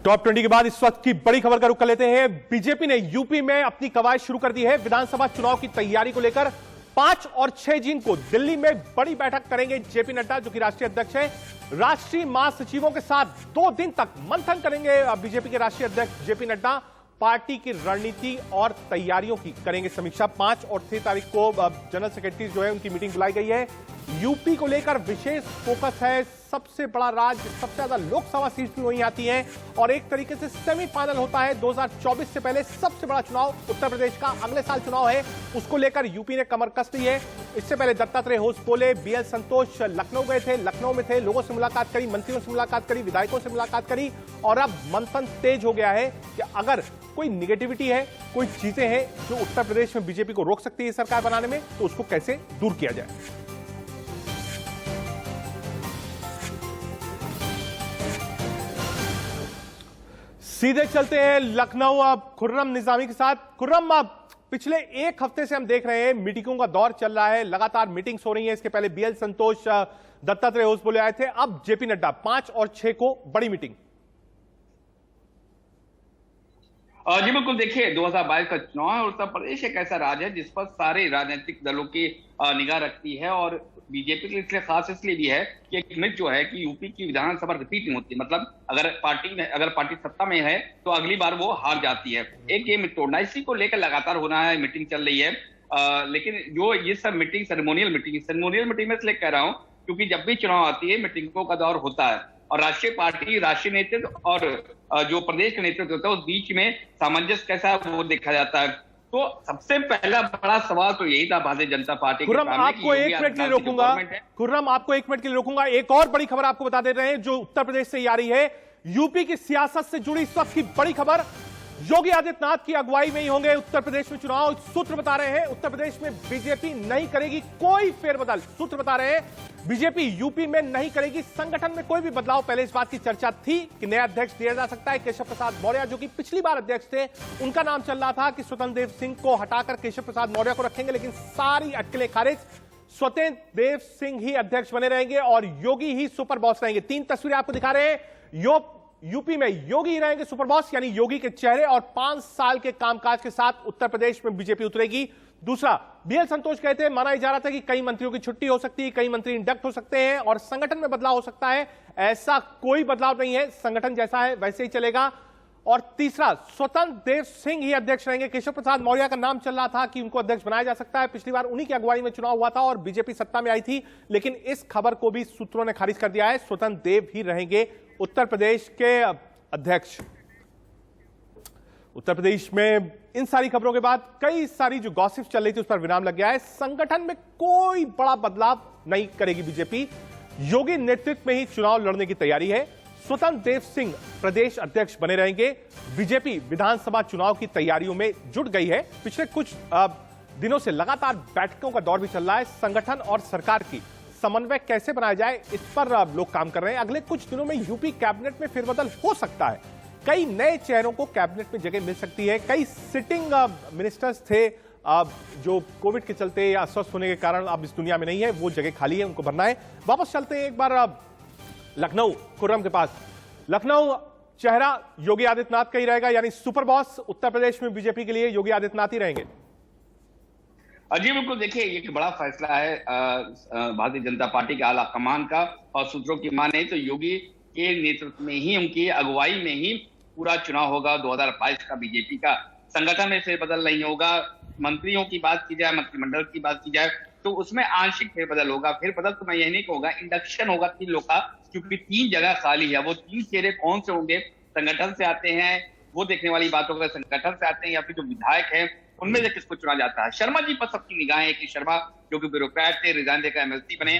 Top 20 के बाद इस वक्त की बड़ी खबर का रुख कर लेते हैं। बीजेपी ने यूपी में अपनी कवायद शुरू कर दी है। विधानसभा चुनाव की तैयारी को लेकर 5 और 6 जून को दिल्ली में बड़ी बैठक करेंगे जेपी नड्डा, जो कि राष्ट्रीय अध्यक्ष हैं। राष्ट्रीय महासचिवों के साथ 2 दिन तक मंथन करेंगे बीजेपी के राष्ट्रीय अध्यक्ष जेपी नड्डा। पार्टी की रणनीति और तैयारियों की करेंगे समीक्षा। 5 और 6 तारीख को जनरल सेक्रेटरी जो है उनकी मीटिंग बुलाई गई है। यूपी को लेकर विशेष फोकस है। सबसे बड़ा राज्य, सबसे ज्यादा लोकसभा सीट भी वहीं आती हैं और एक तरीके से सेमीफाइनल होता है। 2024 से पहले सबसे बड़ा चुनाव उत्तर प्रदेश का अगले साल चुनाव है, उसको लेकर यूपी ने कमर कस ली है। इससे पहले दत्तात्रेय होस बोले, बीएल संतोष लखनऊ गए थे, लखनऊ में थे, लोगों से मुलाकात करी, मंत्रियों से मुलाकात करी, विधायकों से मुलाकात करी और अब मंथन तेज हो गया है कि अगर कोई निगेटिविटी है, कोई चीजें हैं जो उत्तर प्रदेश में बीजेपी को रोक सकती है सरकार बनाने में, तो उसको कैसे दूर किया जाए। सीधे चलते हैं लखनऊ अब खुर्रम निजामी के साथ। खुर्रम, अब पिछले 1 हफ्ते से हम देख रहे हैं मीटिंगों का दौर चल रहा है, लगातार मीटिंग्स हो रही हैं। इसके पहले बीएल संतोष, दत्तात्रेय होस बोले आए थे, अब जेपी नड्डा। 5 और 6 को बड़ी मीटिंग। जी बिल्कुल, देखिए 2022 का चुनाव है। उत्तर प्रदेश एक ऐसा राज्य है जिस पर सारे राजनीतिक दलों की निगाह रखती है और बीजेपी के लिए खास इसलिए भी है कि एक मिथ जो है कि यूपी की विधानसभा रिपीट नहीं होती। मतलब अगर पार्टी सत्ता में है तो अगली बार वो हार जाती है। एक ये मिथ तोड़ना, इसी को लेकर लगातार होना है, मीटिंग चल रही है। लेकिन जो ये सब मीटिंग सेरेमोनियल मीटिंग में इसलिए कह रहा हूँ क्योंकि जब भी चुनाव आती है मीटिंगों का दौर होता है और राष्ट्रीय पार्टी, राष्ट्रीय नेतृत्व और जो प्रदेश का नेतृत्व होता है उस बीच में सामंजस्य कैसा है वो देखा जाता है। तो सबसे पहला बड़ा सवाल तो यही था भारतीय जनता पार्टी के सामने। आपको 1 मिनट के लिए रोकूंगा। खुर्रम, आपको 1 मिनट के लिए रोकूंगा। एक और बड़ी खबर आपको बता दे रहे हैं जो उत्तर प्रदेश से ही आ रही है। यूपी की सियासत से जुड़ी इस वक्त की बड़ी खबर, योगी आदित्यनाथ की अगुवाई में ही होंगे उत्तर प्रदेश में चुनाव। सूत्र बता रहे हैं उत्तर प्रदेश में बीजेपी नहीं करेगी कोई फेरबदल। सूत्र बता रहे हैं बीजेपी यूपी में नहीं करेगी संगठन में कोई भी बदलाव। पहले इस बात की चर्चा थी कि नया अध्यक्ष दिया जा सकता है। केशव प्रसाद मौर्य जो कि पिछली बार अध्यक्ष थे, उनका नाम चल रहा था कि स्वतंत्र देव सिंह को हटाकर केशव प्रसाद मौर्य को रखेंगे, लेकिन सारी अटकलें खारिज। स्वतंत्र देव सिंह ही अध्यक्ष बने रहेंगे और योगी ही सुपर बॉस रहेंगे। 3 तस्वीरें आपको दिखा रहे हैं। यूपी में योगी रहेंगे सुपर बॉस, यानी योगी के चेहरे और 5 साल के कामकाज के साथ उत्तर प्रदेश में बीजेपी उतरेगी। दूसरा, बीएल संतोष कहते हैं, माना जा रहा था कि कई मंत्रियों की छुट्टी हो सकती है, कई मंत्री इंडक्ट हो सकते हैं और संगठन में बदलाव हो सकता है। ऐसा कोई बदलाव नहीं है, संगठन जैसा है वैसे ही चलेगा। और तीसरा, स्वतंत्र देव सिंह ही अध्यक्ष रहेंगे। केशव प्रसाद मौर्य का नाम चल रहा था कि उनको अध्यक्ष बनाया जा सकता है। पिछली बार उन्हीं की अगुवाई में चुनाव हुआ था और बीजेपी सत्ता में आई थी, लेकिन इस खबर को भी सूत्रों ने खारिज कर दिया है। स्वतंत्र देव ही रहेंगे उत्तर प्रदेश के अध्यक्ष। उत्तर प्रदेश में इन सारी खबरों के बाद कई सारी जो गॉसिप चल रही थी उस पर विराम लग गया है। संगठन में कोई बड़ा बदलाव नहीं करेगी बीजेपी। योगी नेतृत्व में ही चुनाव लड़ने की तैयारी है। स्वतंत्र देव सिंह प्रदेश अध्यक्ष बने रहेंगे। बीजेपी विधानसभा चुनाव की तैयारियों में जुट गई है। पिछले कुछ दिनों से लगातार बैठकों का दौर भी चल रहा है। संगठन और सरकार की समन्वय कैसे बनाया जाए इस पर लोग काम कर रहे हैं। अगले कुछ दिनों में यूपी कैबिनेट में फेरबदल हो सकता है। कई नए चेहरों को कैबिनेट में जगह मिल सकती है। कई सिटिंग मिनिस्टर्स थे जो कोविड के चलते या अस्वस्थ होने के कारण अब इस दुनिया में नहीं है, वो जगह खाली है, उनको भरना है। वापस चलते हैं एक बार लखनऊ, खुर्रम के पास। लखनऊ चेहरा योगी आदित्यनाथ का ही रहेगा, यानी सुपर बॉस उत्तर प्रदेश में बीजेपी के लिए योगी आदित्यनाथ ही रहेंगे। जी बिल्कुल, देखिए ये बड़ा फैसला है भारतीय जनता पार्टी के आला कमान का और सूत्रों की माने तो योगी के नेतृत्व में ही, उनकी अगुवाई में ही पूरा चुनाव होगा 2022 का। बीजेपी का संगठन में फेरबदल नहीं होगा। मंत्रियों की बात की जाए, मंत्रिमंडल की बात की जाए तो उसमें आंशिक फेरबदल होगा। फेरबदल तो मैं यही नहीं कहूंगा, इंडक्शन होगा 3 लोग का, क्योंकि 3 जगह खाली है। वो 3 चेहरे कौन से होंगे, संगठन से आते हैं वो देखने वाली बात होगा, संगठन से आते हैं या फिर जो विधायक है उनमें से किसको चुना जाता है। शर्मा जी पर सबकी निगाहें कि शर्मा जो कि ब्यूरोक्रेट थे, रिजाइन देकर एमएलसी बने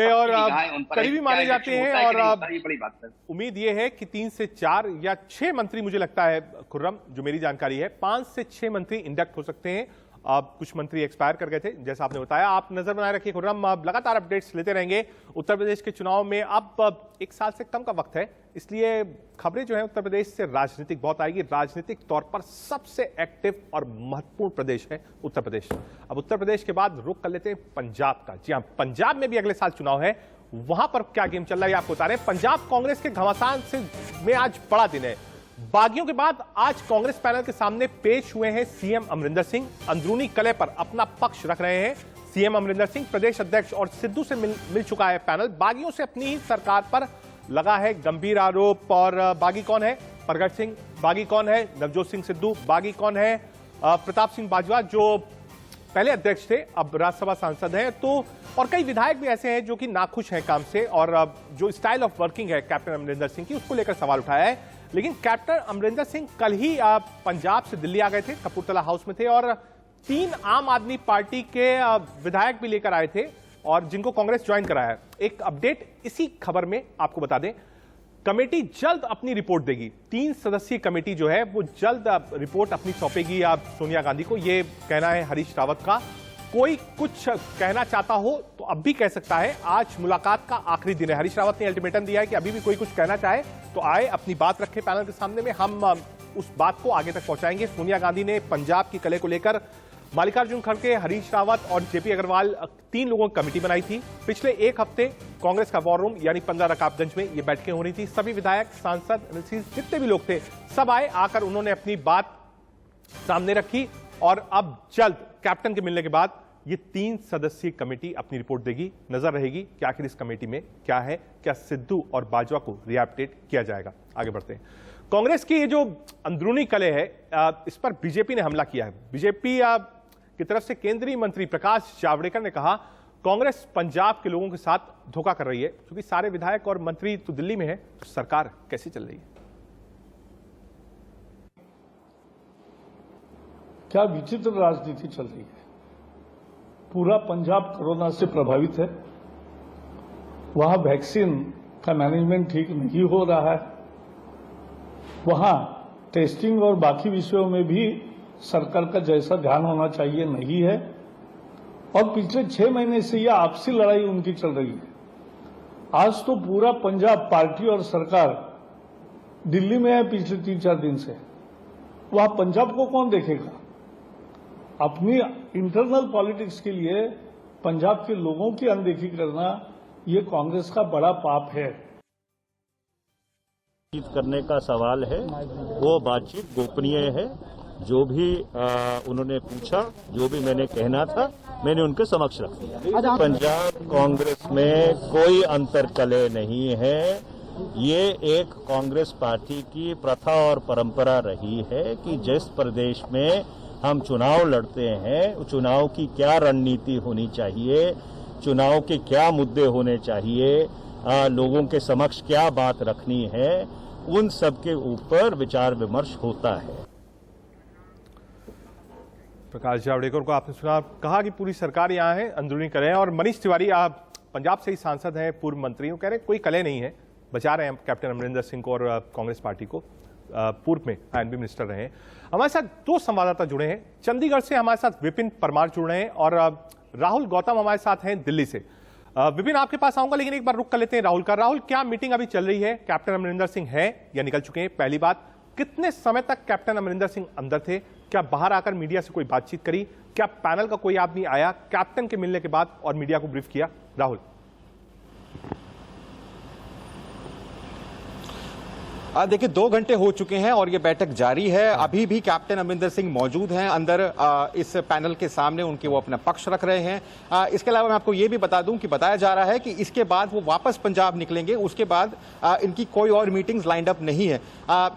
और करीबी माने जाते हैं। और बड़ी बात है, उम्मीद ये है कि 3 से 4 या 6 मंत्री, मुझे लगता है खुर्रम, जो मेरी जानकारी है 5 से 6 मंत्री इंडक्ट हो सकते हैं। कुछ मंत्री एक्सपायर कर गए थे जैसा आपने बताया। आप नजर बनाए रखिए खुर्रम, लगातार अपडेट्स लेते रहेंगे। उत्तर प्रदेश के चुनाव में अब 1 साल से कम का वक्त है, इसलिए खबरें जो है उत्तर प्रदेश से राजनीतिक बहुत आएगी। राजनीतिक तौर पर सबसे एक्टिव और महत्वपूर्ण प्रदेश है उत्तर प्रदेश। अब उत्तर प्रदेश के बाद रुख कर लेते हैं पंजाब का। जी हाँ, पंजाब में भी अगले साल चुनाव है। वहां पर क्या गेम चल रहा है आपको बता रहे हैं। पंजाब कांग्रेस के घमासान से में आज बड़ा दिन है। बागियों के बाद आज कांग्रेस पैनल के सामने पेश हुए हैं सीएम अमरिंदर सिंह। अंदरूनी कलह पर अपना पक्ष रख रहे हैं सीएम अमरिंदर सिंह। प्रदेश अध्यक्ष और सिद्धू से मिल चुका है पैनल। बागियों से अपनी ही सरकार पर लगा है गंभीर आरोप। और बागी कौन है? प्रगट सिंह। बागी कौन है? नवजोत सिंह सिद्धू। बागी कौन है? प्रताप सिंह बाजवा, जो पहले अध्यक्ष थे, अब राज्यसभा सांसद हैं। तो और कई विधायक भी ऐसे हैं जो कि नाखुश हैं काम से, और जो स्टाइल ऑफ वर्किंग है कैप्टन अमरिंदर सिंह की, उसको लेकर सवाल उठाया है। लेकिन कैप्टन अमरिंदर सिंह कल ही पंजाब से दिल्ली आ गए थे, कपूरथला हाउस में थे, और 3 आम आदमी पार्टी के विधायक भी लेकर आए थे, और जिनको कांग्रेस ज्वाइन कराया है। एक अपडेट इसी खबर में आपको बता दें, कमेटी जल्द अपनी रिपोर्ट देगी। 3 सदस्यीय कमेटी जो है वो जल्द रिपोर्ट अपनी सौंपेगी सोनिया गांधी को, ये कहना है हरीश रावत का। कोई कुछ कहना चाहता हो तो अब भी कह सकता है। आज मुलाकात का आखिरी दिन है। हरीश रावत ने अल्टीमेटम दिया है कि अभी भी कोई कुछ कहना चाहे तो आए, अपनी बात रखे पैनल के सामने में, हम उस बात को आगे तक पहुंचाएंगे। सोनिया गांधी ने पंजाब की कलह को लेकर मल्लिकार्जुन खड़गे, हरीश रावत और जेपी अग्रवाल 3 लोगों की कमेटी बनाई थी। पिछले 1 हफ्ते कांग्रेस का वॉर रूम यानी 15 रकाबगंज में ये बैठकें हो रही थी। सभी विधायक, सांसद, जितने भी लोग थे, सब आए, आकर उन्होंने अपनी बात सामने रखी। और अब जल्द कैप्टन के मिलने के बाद ये 3 सदस्यीय कमेटी अपनी रिपोर्ट देगी। नजर रहेगी कि आखिर इस कमेटी में क्या है, क्या सिद्धू और बाजवा को रिएक्टिवेट किया जाएगा। आगे बढ़ते हैं। कांग्रेस की ये जो अंदरूनी कलह है, इस पर बीजेपी ने हमला किया है। बीजेपी की तरफ से केंद्रीय मंत्री प्रकाश जावड़ेकर ने कहा कांग्रेस पंजाब के लोगों के साथ धोखा कर रही है, क्योंकि सारे विधायक और मंत्री तो दिल्ली में है, तो सरकार कैसे चल रही है? क्या विचित्र राजनीति चल रही है। पूरा पंजाब कोरोना से प्रभावित है। वहां वैक्सीन का मैनेजमेंट ठीक नहीं हो रहा है। वहां टेस्टिंग और बाकी विषयों में भी सरकार का जैसा ध्यान होना चाहिए नहीं है। और पिछले 6 महीने से यह आपसी लड़ाई उनकी चल रही है। आज तो पूरा पंजाब पार्टी और सरकार दिल्ली में है पिछले 3-4 दिन से। वहां पंजाब को कौन देखेगा? अपनी इंटरनल पॉलिटिक्स के लिए पंजाब के लोगों की अनदेखी करना ये कांग्रेस का बड़ा पाप है। बातचीत करने का सवाल है, वो बातचीत गोपनीय है। जो भी उन्होंने पूछा, जो भी मैंने कहना था, मैंने उनके समक्ष रख दिया। पंजाब कांग्रेस में कोई अंतर्कलह नहीं है। ये एक कांग्रेस पार्टी की प्रथा और परंपरा रही है कि जिस प्रदेश में हम चुनाव लड़ते हैं, चुनाव की क्या रणनीति होनी चाहिए, चुनाव के क्या मुद्दे होने चाहिए, लोगों के समक्ष क्या बात रखनी है, उन सब के ऊपर विचार विमर्श होता है। प्रकाश जावड़ेकर को आपने सुना, कहा कि पूरी सरकार यहाँ है, अंदरूनी कलह। और मनीष तिवारी, आप पंजाब से ही सांसद हैं, पूर्व मंत्री, कह रहे हैं कोई कलह नहीं है, बचा रहे हैं कैप्टन अमरिंदर सिंह को और कांग्रेस पार्टी को। पूर्व में आईएनबी मिनिस्टर रहे हैं। हमारे साथ 2 संवाददाता जुड़े हैं। चंडीगढ़ से हमारे साथ विपिन परमार जुड़ रहे हैं और राहुल गौतम हमारे साथ हैं दिल्ली से। विपिन, आपके पास आऊंगा, लेकिन एक बार रुक कर लेते हैं राहुल का। राहुल, क्या मीटिंग अभी चल रही है? कैप्टन अमरिंदर सिंह है या निकल चुके हैं? पहली बात, कितने समय तक कैप्टन अमरिंदर सिंह अंदर थे? क्या बाहर आकर मीडिया से कोई बातचीत करी? क्या पैनल का कोई आदमी आया कैप्टन के मिलने के बाद और मीडिया को ब्रीफ किया? राहुल। देखिए 2 घंटे हो चुके हैं और ये बैठक जारी है। अभी भी कैप्टन अमरिंदर सिंह मौजूद हैं अंदर इस पैनल के सामने, उनके वो अपना पक्ष रख रहे हैं। इसके अलावा मैं आपको ये भी बता दूं कि बताया जा रहा है कि इसके बाद वो वापस पंजाब निकलेंगे। उसके बाद इनकी कोई और मीटिंग्स लाइंड अप नहीं है।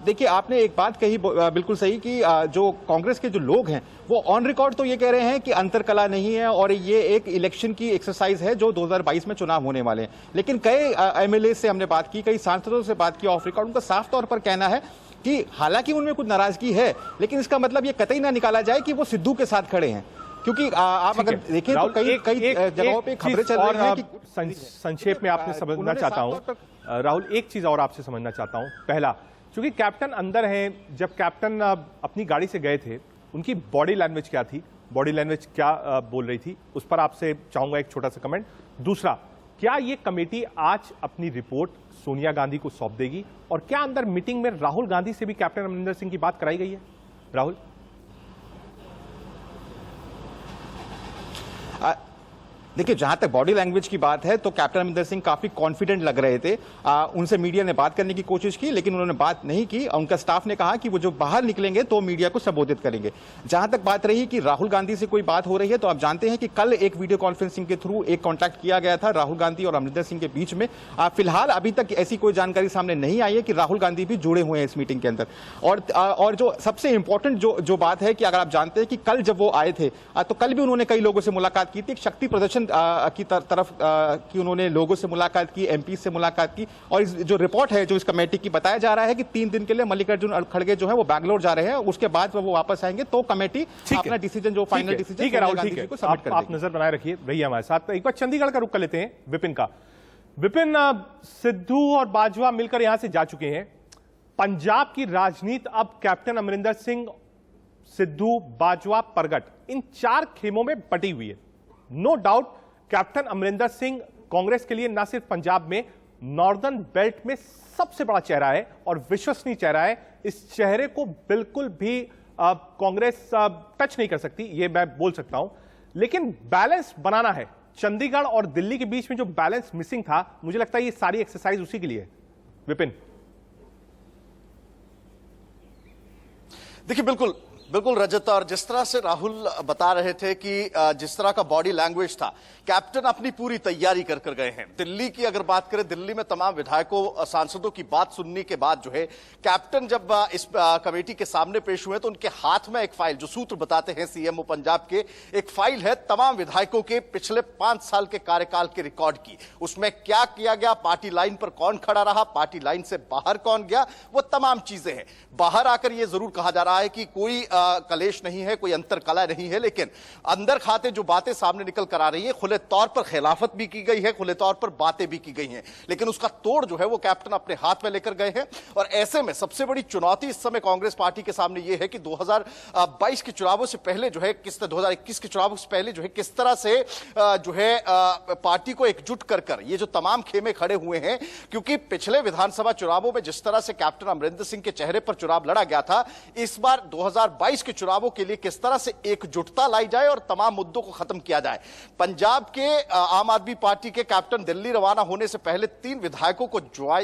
देखिए, आपने एक बात कही बिल्कुल सही कि जो कांग्रेस के जो लोग हैं वो ऑन रिकॉर्ड तो ये कह रहे हैं कि अंतरकला नहीं है और ये एक इलेक्शन की एक्सरसाइज है जो 2022 में चुनाव होने वाले हैं। लेकिन कई एमएलए से हमने बात की, कई सांसदों से बात की ऑफ रिकॉर्ड, उनका साफ तौर पर कहना है कि हालांकि उनमें कुछ नाराजगी है, लेकिन इसका मतलब ये कतई ना निकाला जाए कि वो सिद्धू के साथ खड़े हैं। क्योंकि आप अगर देखें तो कई जगहों पे खबरें चल रही हैं कि संक्षेप में आपने समझना चाहता हूं राहुल, एक चीज और आपसे समझना चाहता हूं। पहला, क्योंकि कैप्टन अंदर हैं, जब कैप्टन अपनी गाड़ी से गए थे उनकी बॉडी लैंग्वेज क्या थी, बॉडी लैंग्वेज क्या बोल रही थी, उस पर आपसे चाहूंगा एक छोटा सा कमेंट। दूसरा, क्या ये कमेटी आज अपनी रिपोर्ट सोनिया गांधी को सौंप देगी? और क्या अंदर मीटिंग में राहुल गांधी से भी कैप्टन अमरिंदर सिंह की बात कराई गई है? राहुल। देखिए, जहां तक बॉडी लैंग्वेज की बात है तो कैप्टन अमरिंदर सिंह काफी कॉन्फिडेंट लग रहे थे। उनसे मीडिया ने बात करने की कोशिश की, लेकिन उन्होंने बात नहीं की। उनका स्टाफ ने कहा कि वो जो बाहर निकलेंगे तो मीडिया को संबोधित करेंगे। जहां तक बात रही कि राहुल गांधी से कोई बात हो रही है, तो आप जानते हैं कि कल एक वीडियो कॉन्फ्रेंसिंग के थ्रू एक कॉन्टैक्ट किया गया था राहुल गांधी और अमरिंदर सिंह के बीच में। फिलहाल अभी तक ऐसी कोई जानकारी सामने नहीं आई है कि राहुल गांधी भी जुड़े हुए हैं इस मीटिंग के अंदर। और जो सबसे इंपॉर्टेंट जो बात है कि अगर आप जानते हैं कि कल जब वो आए थे तो कल भी उन्होंने कई लोगों से मुलाकात की थी। एक शक्ति प्रदर्शन की तरफ की उन्होंने लोगों से मुलाकात की, एमपी से मुलाकात की। और इस जो रिपोर्ट है जो इस कमेटी की, बताया जा रहा है कि 3 दिन के लिए मल्लिकार्जुन खड़गे जो है वो बैंगलोर जा रहे हैं। उसके बाद वो वापस आएंगे तो कमेटी अपना डिसीजन, जो फाइनल डिसीजन, ठीक है राहुल, ठीक है, आप नजर बनाए रखिए भैया हमारे साथ। एक बार चंडीगढ़ का रुख कर लेते हैं विपिन का। विपिन, सिद्धू और बाजवा मिलकर यहां से जा चुके हैं। पंजाब की राजनीति अब कैप्टन अमरिंदर सिंह, सिद्धू, बाजवा, परगट, इन 4 खेमों में बटी हुई है। No doubt captain Amarinder Singh Congress के लिए न सिर्फ पंजाब में, नॉर्दर्न बेल्ट में सबसे बड़ा चेहरा है और विश्वसनीय चेहरा है। इस चेहरे को बिल्कुल भी कांग्रेस टच नहीं कर सकती, यह मैं बोल सकता हूं। लेकिन बैलेंस बनाना है। चंडीगढ़ और दिल्ली के बीच में जो बैलेंस मिसिंग था, मुझे लगता है ये सारी एक्सरसाइज उसी के लिए है। विपिन, देखिए, बिल्कुल रजत, और जिस तरह से राहुल बता रहे थे कि जिस तरह का बॉडी लैंग्वेज था, कैप्टन अपनी पूरी तैयारी कर गए हैं। दिल्ली की अगर बात करें, दिल्ली में तमाम विधायकों, सांसदों की बात सुनने के बाद जो है कैप्टन जब इस कमेटी के सामने पेश हुए तो उनके हाथ में एक फाइल, जो सूत्र बताते हैं सीएमओ पंजाब के, एक फाइल है तमाम विधायकों के पिछले 5 साल के कार्यकाल के रिकॉर्ड की। उसमें क्या किया गया, पार्टी लाइन पर कौन खड़ा रहा, पार्टी लाइन से बाहर कौन गया, वो तमाम चीजें हैं। बाहर आकर यह जरूर कहा जा रहा है कि कोई कलेश नहीं है, कोई अंतर कला नहीं है, लेकिन अंदर खाते जो बातें सामने निकल कर आ रही है, खुले तौर पर खिलाफत भी की गई है, खुले तौर पर बातें भी की गई हैं, लेकिन उसका तोड़ जो है वो कैप्टन अपने हाथ में लेकर गए हैं। और ऐसे में सबसे बड़ी चुनौती इस समय कांग्रेस पार्टी के सामने यह है कि 2022 के चुनावों से पहले जो है 2021 के चुनावों से पहले जो है किस तरह से जो है पार्टी को एकजुट कर ये जो तमाम खेमे खड़े हुए हैं। क्योंकि पिछले विधानसभा चुनावों में जिस तरह से कैप्टन अमरिंदर सिंह के चेहरे पर चुनाव लड़ा गया था, इस बार 2022 के चुनावों के लिए किस तरह से एकजुटता लाई जाए और तमाम मुद्दों को खत्म किया जाए। पंजाब के आम आदमी पार्टी के कैप्टन दिल्ली रवाना होने से पहले 3 विधायकों को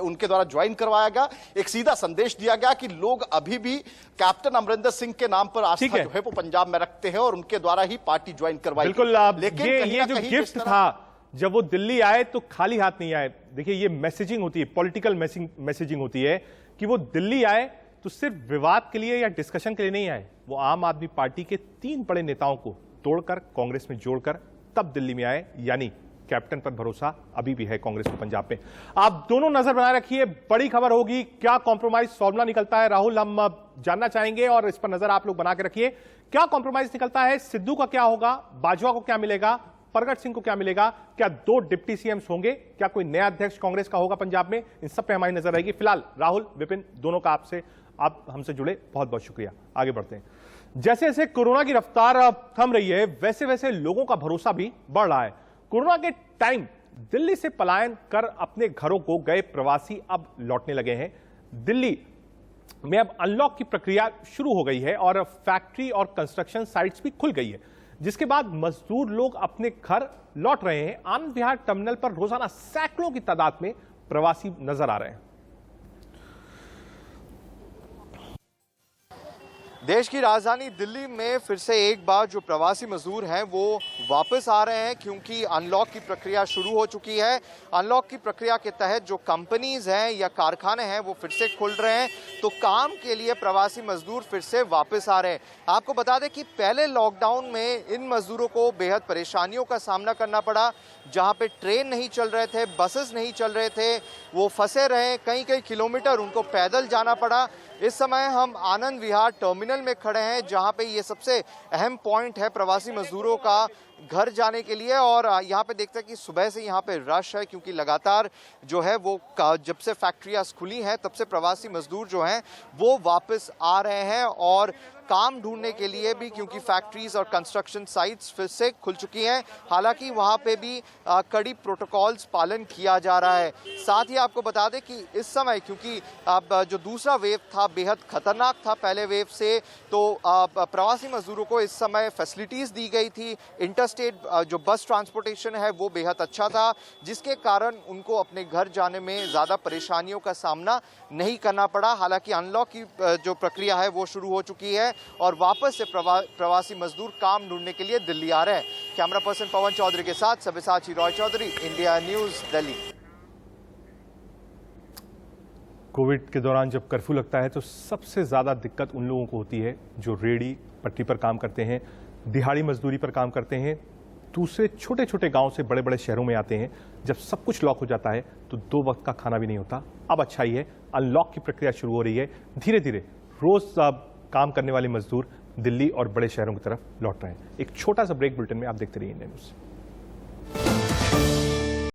उनके द्वारा ज्वाइन करवाया गया। एक सीधा संदेश दिया गया कि लोग अभी भी कैप्टन अमरिंदर सिंह के नाम पर आस्था जो है वो पंजाब में रखते हैं और उनके द्वारा ही पार्टी ज्वाइन करवाई। बिल्कुल, लेकिन ये जो गिफ्ट था, जब वो दिल्ली आए तो खाली हाथ नहीं आए। देखिए, ये मैसेजिंग होती है, पॉलिटिकल मैसेजिंग होती है कि वो दिल्ली आए तो सिर्फ विवाद के लिए या डिस्कशन के लिए नहीं आए। वो आम आदमी पार्टी के 3 बड़े नेताओं को तोड़कर कांग्रेस में जोड़कर तब दिल्ली में आए। यानी कैप्टन पर भरोसा अभी भी है कांग्रेस को पंजाब में। आप दोनों नजर बनाए रखिए, बड़ी खबर होगी, क्या कॉम्प्रोमाइज फॉर्मूला निकलता है। राहुल, हम जानना चाहेंगे और इस पर नजर आप लोग बना के रखिए, क्या कॉम्प्रोमाइज निकलता है। सिद्धू का क्या होगा, बाजवा को क्या मिलेगा, परगट सिंह को क्या मिलेगा, क्या 2 डिप्टी सीएम्स होंगे, क्या कोई नया अध्यक्ष कांग्रेस का होगा पंजाब में, इन सब पे हमारी नजर रहेगी। फिलहाल राहुल, विपिन, दोनों का आप हमसे जुड़े बहुत बहुत शुक्रिया। आगे बढ़ते हैं। जैसे जैसे कोरोना की रफ्तार थम रही है, वैसे वैसे लोगों का भरोसा भी बढ़ रहा है। कोरोना के टाइम दिल्ली से पलायन कर अपने घरों को गए प्रवासी अब लौटने लगे हैं। दिल्ली में अब अनलॉक की प्रक्रिया शुरू हो गई है और फैक्ट्री और कंस्ट्रक्शन साइट्स भी खुल गई है, जिसके बाद मजदूर लोग अपने घर लौट रहे हैं। आनंद विहार टर्मिनल पर रोजाना सैकड़ों की तादाद में प्रवासी नजर आ रहे हैं। देश की राजधानी दिल्ली में फिर से एक बार जो प्रवासी मजदूर हैं वो वापस आ रहे हैं, क्योंकि अनलॉक की प्रक्रिया शुरू हो चुकी है। अनलॉक की प्रक्रिया के तहत जो कंपनीज हैं या कारखाने हैं वो फिर से खुल रहे हैं, तो काम के लिए प्रवासी मजदूर फिर से वापस आ रहे हैं। आपको बता दें कि पहले लॉकडाउन में इन मजदूरों को बेहद परेशानियों का सामना करना पड़ा, जहाँ पे ट्रेन नहीं चल रहे थे, बसेस नहीं चल रहे थे, वो फंसे रहे, कई किलोमीटर उनको पैदल जाना पड़ा। इस समय हम आनंद विहार टर्मिनल में खड़े हैं, जहां पे ये सबसे अहम पॉइंट है प्रवासी मजदूरों का घर जाने के लिए। और यहाँ पे देखते हैं कि सुबह से यहाँ पे रश है, क्योंकि लगातार जो है वो जब से फैक्ट्रियाँ खुली हैं तब से प्रवासी मजदूर जो हैं वो वापस आ रहे हैं और काम ढूंढने के लिए भी, क्योंकि फैक्ट्रीज और कंस्ट्रक्शन साइट्स फिर से खुल चुकी हैं। हालांकि वहाँ पे भी कड़ी प्रोटोकॉल्स पालन किया जा रहा है। साथ ही आपको बता दें कि इस समय, क्योंकि अब जो दूसरा वेव था बेहद खतरनाक था पहले वेव से, तो प्रवासी मजदूरों को इस समय फैसिलिटीज़ दी गई थी। इंटर इंट्रास्टेट जो बस ट्रांसपोर्टेशन है वो बेहद अच्छा था, जिसके कारण उनको अपने घर जाने में ज़्यादा परेशानियों का सामना नहीं करना पड़ा। हालांकि अनलॉक की जो प्रक्रिया है वो शुरू हो चुकी है और वापस से प्रवासी मजदूर काम ढूंढने के लिए दिल्ली आ रहे हैं। कैमरा पर्सन पवन चौधरी के साथ Sabyasachi Roy Chaudhary, India news, Delhi. Covid के दौरान जब कर्फ्यू लगता है तो सबसे ज़्यादा दिक्कत उन लोगों को होती है जो रेहड़ी पटरी पर काम करते हैं, दिहाड़ी मजदूरी पर काम करते हैं, दूसरे छोटे छोटे गांव से बड़े बड़े शहरों में आते हैं। जब सब कुछ लॉक हो जाता है तो 2 वक्त का खाना भी नहीं होता। अब अच्छा ही है, अनलॉक की प्रक्रिया शुरू हो रही है। धीरे धीरे रोज काम करने वाले मजदूर दिल्ली और बड़े शहरों की तरफ लौट रहे हैं। एक छोटा सा ब्रेक, बुलेटिन में आप देखते रहिए इंडिया न्यूज़।